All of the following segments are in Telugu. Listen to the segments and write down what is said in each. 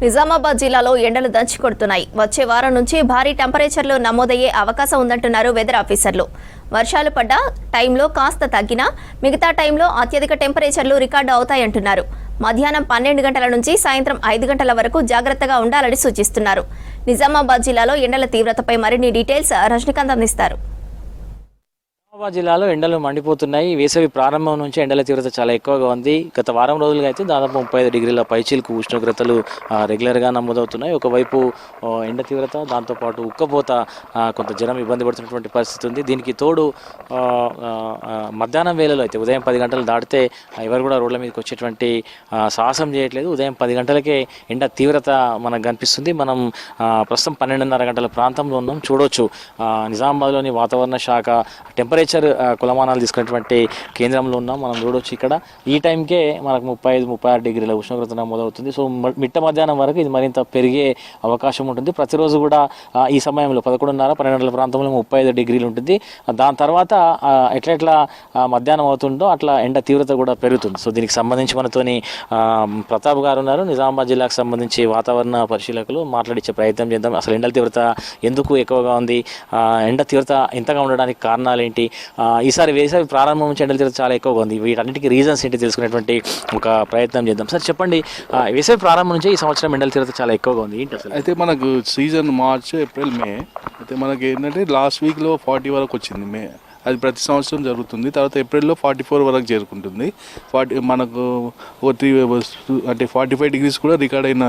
నిజామాబాద్ జిల్లాలో ఎండలు దంచుకొడుతున్నాయి. వచ్చే వారం నుంచి భారీ టెంపరేచర్లు నమోదయ్యే అవకాశం ఉందంటున్నారు వెదర్ ఆఫీసర్లు. వర్షాలు పడ్డ టైంలో కాస్త తగ్గినా మిగతా టైంలో అత్యధిక టెంపరేచర్లు రికార్డు అవుతాయంటున్నారు. మధ్యాహ్నం 12 గంటల నుంచి సాయంత్రం 5 గంటల వరకు జాగ్రత్తగా ఉండాలని సూచిస్తున్నారు. నిజామాబాద్ జిల్లాలో ఎండల తీవ్రతపై మరిన్ని డీటెయిల్స్ రజనీకాంత్ అందిస్తారు. నిజామాబాద్ జిల్లాలో ఎండలు మండిపోతున్నాయి. వేసవి ప్రారంభం నుంచి ఎండల తీవ్రత చాలా ఎక్కువగా ఉంది. గత వారం రోజులుగా అయితే దాదాపు 35 డిగ్రీల పైచీలకు ఉష్ణోగ్రతలు రెగ్యులర్గా నమోదవుతున్నాయి. ఒకవైపు ఎండ తీవ్రత, దాంతోపాటు ఉక్కపోత, కొంత జనం ఇబ్బంది పడుతున్నటువంటి పరిస్థితి ఉంది. దీనికి తోడు మధ్యాహ్నం వేళలో అయితే ఉదయం 10 గంటలు దాటితే ఎవరు కూడా రోడ్ల మీదకి వచ్చేటువంటి సాహసం చేయట్లేదు. ఉదయం 10 గంటలకే ఎండ తీవ్రత మనకు కనిపిస్తుంది. మనం ప్రస్తుతం 12:30 గంటల ప్రాంతంలో ఉన్నాం. చూడవచ్చు నిజామాబాద్లోని వాతావరణ శాఖ టెంపరేచర్ కులమానాలు తీసుకున్నటువంటి కేంద్రంలో ఉన్నాం. మనం చూడవచ్చు ఇక్కడ ఈ టైంకే మనకు 35-36 డిగ్రీల ఉష్ణోగ్రత నమోదవుతుంది. సో మిట్ట మధ్యాహ్నం వరకు ఇది మరింత పెరిగే అవకాశం ఉంటుంది. ప్రతిరోజు కూడా ఈ సమయంలో 11:30-12 గంటల ప్రాంతంలో 35 డిగ్రీలు ఉంటుంది. దాని తర్వాత ఎట్లా మధ్యాహ్నం అవుతుందో అట్లా ఎండ తీవ్రత కూడా పెరుగుతుంది. సో దీనికి సంబంధించి మనతోని ప్రతాప్ గారు ఉన్నారు, నిజామాబాద్ జిల్లాకు సంబంధించి వాతావరణ పరిశీలకులు. మాట్లాడించే ప్రయత్నం చేద్దాం. అసలు ఎండల తీవ్రత ఎందుకు ఎక్కువగా ఉంది, ఎండ తీవ్రత ఇంతగా ఉండడానికి కారణాలు ఏంటి, ఈసారి వేసవి ప్రారంభం నుంచి ఎండల తీవ్రత చాలా ఎక్కువగా ఉంది, వీటన్నిటికీ రీజన్స్ ఏంటి తెలుసుకునేటువంటి ఒక ప్రయత్నం చేద్దాం. సార్ చెప్పండి, వేసవి ప్రారంభం నుంచి ఈ సంవత్సరం ఎండల తీవ్రత చాలా ఎక్కువగా ఉంది ఏంటి అసలు? అయితే మనకు సీజన్ మార్చ్, ఏప్రిల్, మే. అయితే మనకి ఏంటంటే లాస్ట్ వీక్లో 40 వరకు వచ్చింది. మే అది ప్రతి సంవత్సరం జరుగుతుంది. తర్వాత ఏప్రిల్లో 44 వరకు చేరుకుంటుంది. మనకు ఒక 45 డిగ్రీస్ కూడా రికార్డ్ అయిన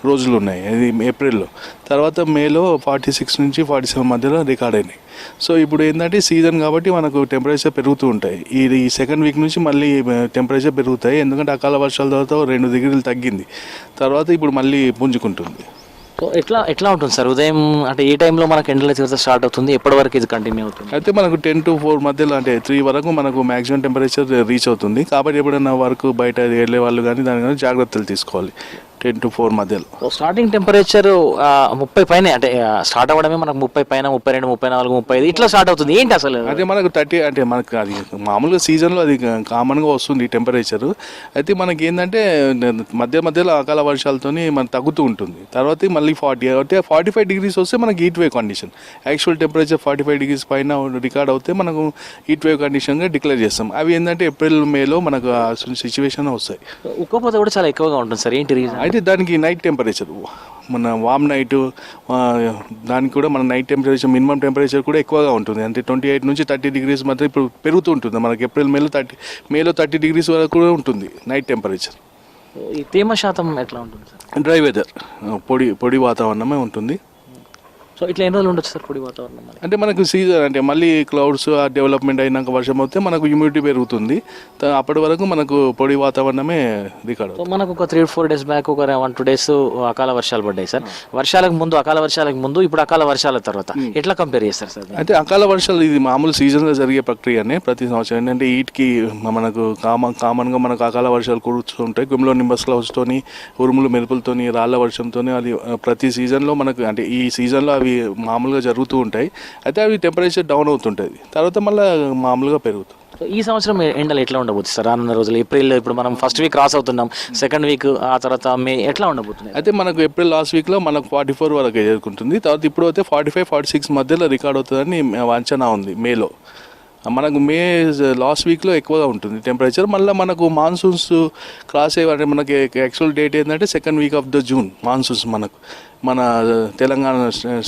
రోజులు ఉన్నాయి అది ఏప్రిల్లో. తర్వాత మేలో 46 నుంచి 47 మధ్యలో రికార్డ్ అయినాయి. సో ఇప్పుడు ఏంటంటే సీజన్ కాబట్టి మనకు టెంపరేచర్ పెరుగుతూ ఉంటాయి. ఈ సెకండ్ వీక్ నుంచి మళ్ళీ టెంపరేచర్ పెరుగుతాయి. ఎందుకంటే అకాల వర్షాల తర్వాత 2 డిగ్రీలు తగ్గింది. తర్వాత ఇప్పుడు మళ్ళీ పుంజుకుంటుంది. సో ఎట్లా ఉంటుంది సార్? ఉదయం అంటే ఏ టైంలో మనకు ఎండల తీవ్రత స్టార్ట్ అవుతుంది, ఎప్పటి వరకు ఇది కంటిన్యూ అవుతుంది? అయితే మనకు 10 to 4 మధ్యలో, అంటే 3 వరకు మనకు మ్యాక్సిమం టెంపరేచర్ రీచ్ అవుతుంది. కాబట్టి ఎప్పుడైనా వర్క్ బయట వెళ్ళే వాళ్ళు కానీ దాని కానీ జాగ్రత్తలు తీసుకోవాలి 10 to 4 మధ్యలో. స్టార్టింగ్ టెంపరేచర్ 30 పైన, అంటే స్టార్ట్ అవ్వడమే మనకు 30 పైన, 32, 34, 35 ఇట్లా స్టార్ట్ అవుతుంది ఏంటి అసలు? అదే మనకు 30, అంటే మనకు అది మామూలుగా సీజన్లో అది కామన్గా వస్తుంది టెంపరేచరు. అయితే మనకి ఏంటంటే మధ్యలో అకాల వర్షాలతోని మనకు తగ్గుతూ ఉంటుంది. తర్వాత మళ్ళీ 40, అంటే 45 డిగ్రీస్ వస్తే మనకి heat wave condition. Actual temperature 45 degrees పైన రికార్డ్ అవుతే మనకు హీట్ వేవ్ కండిషన్గా డిక్లేర్ చేస్తాం. అవి ఏంటంటే ఏప్రిల్, మేలో మనకు సిచ్యువేషన్ వస్తాయి. ఉక్కపోత కూడా చాలా ఎక్కువగా ఉంటుంది సార్, ఏంటి రీజన్? అయితే దానికి నైట్ టెంపరేచర్, మన వామ్ నైట్, దానికి కూడా మన నైట్ టెంపరేచర్, మినిమం టెంపరేచర్ కూడా ఎక్కువగా ఉంటుంది. అంటే 28 నుంచి 30 డిగ్రీస్ మధ్య ఇప్పుడు పెరుగుతూ ఉంటుంది. మనకి ఏప్రిల్, మేలో 30 డిగ్రీస్ వరకు కూడా ఉంటుంది నైట్ టెంపరేచర్. ఈ తేమ శాతం ఎట్లా ఉంటుంది సార్? డ్రై వెదర్, పొడి వాతావరణమే ఉంటుంది. సో ఇట్లా ఎన్ని రోజులు ఉండొచ్చు సార్ పొడి వాతావరణం? అంటే మనకు సీజన్, అంటే మళ్ళీ క్లౌడ్స్ డెవలప్మెంట్ అయినాక వర్షం అవుతే మనకు హ్యూమిడిటీ పెరుగుతుంది. అప్పటి వరకు మనకు పొడి వాతావరణమే రికార్డ్. సో మనకు ఒక 3-4 డేస్ బ్యాక్ ఒక 1-2 డేస్ అకాల వర్షాలు పడ్డాయి సార్. వర్షాలకు ముందు, అకాల వర్షాలకు ముందు, ఇప్పుడు అకాల వర్షాల తర్వాత ఎట్లా కంపేర్ చేస్తారు సార్? అయితే అకాల వర్షాలు ఇది మామూలు సీజన్లో జరిగే ప్రక్రియనే ప్రతి సంవత్సరం. ఏంటంటే హీట్కి మనకు కామన్గా మనకు అకాల వర్షాలు కురుస్తుంటాయి. గుమ్లో నింబస్ క్లౌడ్స్తోని, ఉరుములు మెరుపులతోని, రాళ్ల వర్షంతో. అది ప్రతి సీజన్లో మనకు, అంటే ఈ సీజన్లో అవి మామూలుగా జరుగుతూ ఉంటాయి. అయితే అవి టెంపరేచర్ డౌన్ అవుతుంటుంది, తర్వాత మళ్ళీ మామూలుగా పెరుగుతుంది. సో ఈ సంవత్సరం ఎండలు ఎట్లా ఉండబోతుంది సార్? రానున్న రోజులు ఏప్రిల్, ఇప్పుడు మనం ఫస్ట్ వీక్ క్రాస్ అవుతున్నాం, సెకండ్ వీక్, ఆ తర్వాత మే ఎట్లా ఉండబోతుంది? అయితే మనకు ఏప్రిల్ లాస్ట్ వీక్లో మనకు 44 వరకు చేరుకుంటుంది. తర్వాత ఇప్పుడు అయితే 45-46 మధ్యలో రికార్డ్ అవుతుందని అంచనా ఉంది. మేలో మనకు మే లాస్ట్ వీక్లో ఎక్కువగా ఉంటుంది టెంపరేచర్. మళ్ళీ మనకు మాన్సూన్స్ క్రాస్ అయ్యి, మనకి యాక్చువల్ డేట్ ఏంటంటే second week off the June monsoons మనకు మన తెలంగాణ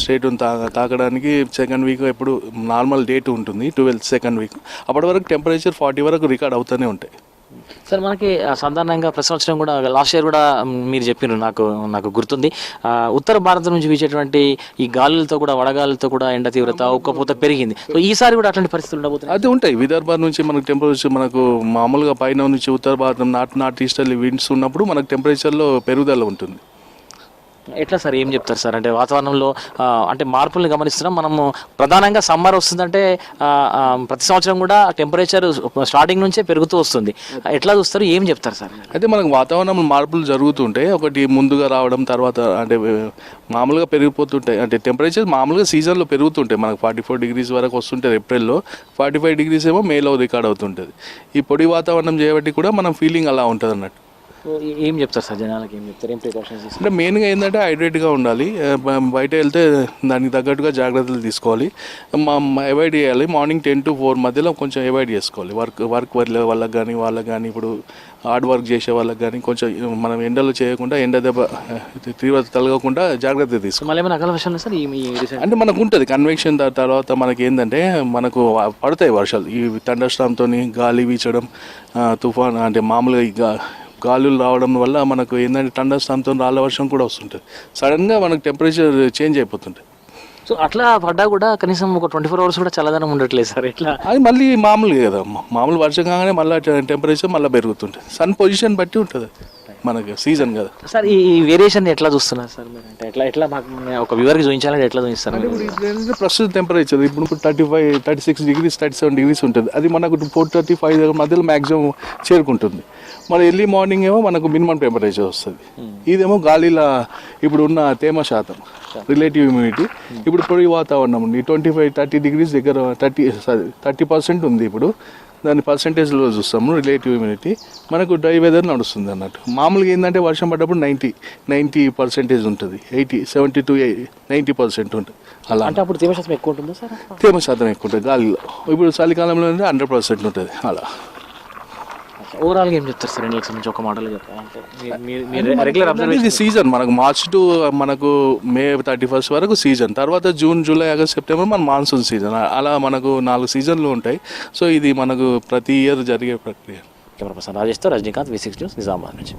స్టేట్ను తాకడానికి సెకండ్ వీక్ ఎప్పుడు నార్మల్ డేట్ ఉంటుంది, 12th సెకండ్ వీక్. అప్పటి వరకు టెంపరేచర్ 40 వరకు రికార్డ్ అవుతూనే ఉంటాయి. సార్ మనకి సాధారణంగా ప్రతి సంవత్సరం కూడా, లాస్ట్ ఇయర్ కూడా మీరు చెప్పినారు, నాకు గుర్తుంది, ఉత్తర భారతం నుంచి వీచేటువంటి ఈ గాలులతో కూడా, వడగాలులతో కూడా ఎండ తీవ్రత, ఉక్కపోత పెరిగింది. సో ఈసారి కూడా అట్లాంటి పరిస్థితులు ఉండబోతుంది? అది ఉంటాయి. విదర్భ నుంచి మనకు టెంపరేచర్, మనకు మామూలుగా పైన నుంచి ఉత్తర భారతం, నార్త్ ఈస్టర్లీ విండ్స్ ఉన్నప్పుడు మనకు టెంపరేచర్లో పెరుగుదల ఉంటుంది. ఎట్లా సార్, ఏం చెప్తారు సార్? అంటే వాతావరణంలో అంటే మార్పుల్ని గమనిస్తున్నాం మనము. ప్రధానంగా సమ్మర్ వస్తుందంటే ప్రతి సంవత్సరం కూడా టెంపరేచర్ స్టార్టింగ్ నుంచే పెరుగుతూ వస్తుంది. ఎట్లా చూస్తారు, ఏం చెప్తారు సార్? అయితే మనకు వాతావరణం మార్పులు జరుగుతుంటాయి. ఒకటి ముందుగా రావడం, తర్వాత అంటే మామూలుగా పెరిగిపోతుంటాయి. అంటే టెంపరేచర్ మామూలుగా సీజన్లో పెరుగుతుంటాయి. మనకు 44 డిగ్రీస్ వరకు వస్తుంటుంది ఏప్రిల్లో, 45 డిగ్రీస్ ఏమో మేలో రికార్డ్ అవుతుంటుంది. ఈ పొడి వాతావరణం చేయబట్టి కూడా మనం ఫీలింగ్ అలా ఉంటుంది అన్నట్టు. సో ఏం చెప్తారు సార్ జనాలకి, ఏం చెప్తారు, ఏం ప్రికాషన్స్ తీసుకుంటారు? అంటే మెయిన్గా ఏంటంటే హైడ్రేట్గా ఉండాలి. బయట వెళ్తే దానికి తగ్గట్టుగా జాగ్రత్తలు తీసుకోవాలి. అవాయిడ్ చేయాలి. మార్నింగ్ 10 to 4 మధ్యలో కొంచెం అవాయిడ్ చేసుకోవాలి. వర్క్ వాళ్ళకి కానీ వాళ్ళకి కానీ, ఇప్పుడు హార్డ్ వర్క్ చేసే వాళ్ళకి కానీ కొంచెం మనం ఎండలో చేయకుండా, ఎండ దెబ్బ తీవ్రత తలగకుండా జాగ్రత్త తీసుకోవాలి. మళ్ళీ ఏమైనా అకాల వర్షాలు సార్ ఈ రీసెంట్? అంటే మనకు ఉంటుంది కన్వెక్షన్. తర్వాత మనకి ఏంటంటే మనకు పడతాయి వర్షాలు. ఈ థండర్ స్టార్మ్తో గాలి వీచడం, తుఫాన్ అంటే మామూలుగా గాలులు రావడం వల్ల మనకు ఏంటంటే థండర్ స్టార్మ్తో రాళ్ళ వర్షం కూడా వస్తుంటుంది. సడన్గా మనకు టెంపరేచర్ చేంజ్ అయిపోతుంటుంది. సో అట్లా పడ్డా కూడా కనీసం ఒక 24 hours కూడా చల్లదనం ఉండట్లేదు సార్. ఇట్లా అది మళ్ళీ మామూలు కదా, మామూలు వర్షం కాగానే మళ్ళీ టెంపరేచర్ మళ్ళీ పెరుగుతుంటుంది. సన్ పొజిషన్ బట్టి ఉంటుంది, మనకి సీజన్ కదా సార్. ఈ వేరియేషన్ ఎట్లా చూస్తున్నారు సార్ మీరు? అంటే ఎట్లా మాకు ఒక వ్యూవర్కి చూపించాలంటే ఎట్లా చూపిస్తారు? ఇప్పుడు ఏంటంటే ప్రస్తుత టెంపరేచర్ ఇప్పుడు 35, 36 degrees, 37 degrees ఉంటుంది. అది మనకు 4:35 మధ్యలో మ్యాక్సిమం చేరుకుంటుంది. మరి ఎర్లీ మార్నింగ్ ఏమో మనకు మినిమం టెంపరేచర్ వస్తుంది. ఇదేమో గాలిలో ఇప్పుడు ఉన్న తేమ శాతం, రిలేటివ్ హ్యూమిడిటీ, ఇప్పుడు పొడి వాతావరణం ఉంది. 25-30 degrees దగ్గర 30% ఉంది. ఇప్పుడు దాని పర్సంటేజ్లో చూస్తాము రిలేటివ్ హ్యూమిడిటీ. మనకు డ్రై వెదర్ నడుస్తుంది అన్నట్టు. మామూలుగా ఏంటంటే వర్షం పడ్డప్పుడు 90% ఉంటుంది, 70 to 90% ఉంటుంది. అలా అంటే అప్పుడు తేమ శాతం ఎక్కువ ఉంటుందా సార్? తేమ శాతం ఎక్కువ ఉంటుంది గాలిలో. ఇప్పుడు చలికాలంలో 100% ఉంటుంది. అలా ఓవరాల్గా ఏం చెప్తారు సార్ ఎండలకు సంబంధించి ఒక మాటలో చెప్పాలంటే? మీరు రెగ్యులర్ ఇది అబ్జర్వేషన్ సీజన్ మనకు మార్చ్ టు మనకు మే 31st వరకు సీజన్. తర్వాత జూన్, జూలై, ఆగస్ట్, సెప్టెంబర్ మన మాన్సూన్ సీజన్. అలా మనకు 4 సీజన్లు ఉంటాయి. సో ఇది మనకు ప్రతి ఇయర్ జరిగే ప్రక్రియ. కెమెరా పర్సన్ రాజేష్తో రజనీకాంత్, V6 న్యూస్, నిజామాబాద్ నుంచి.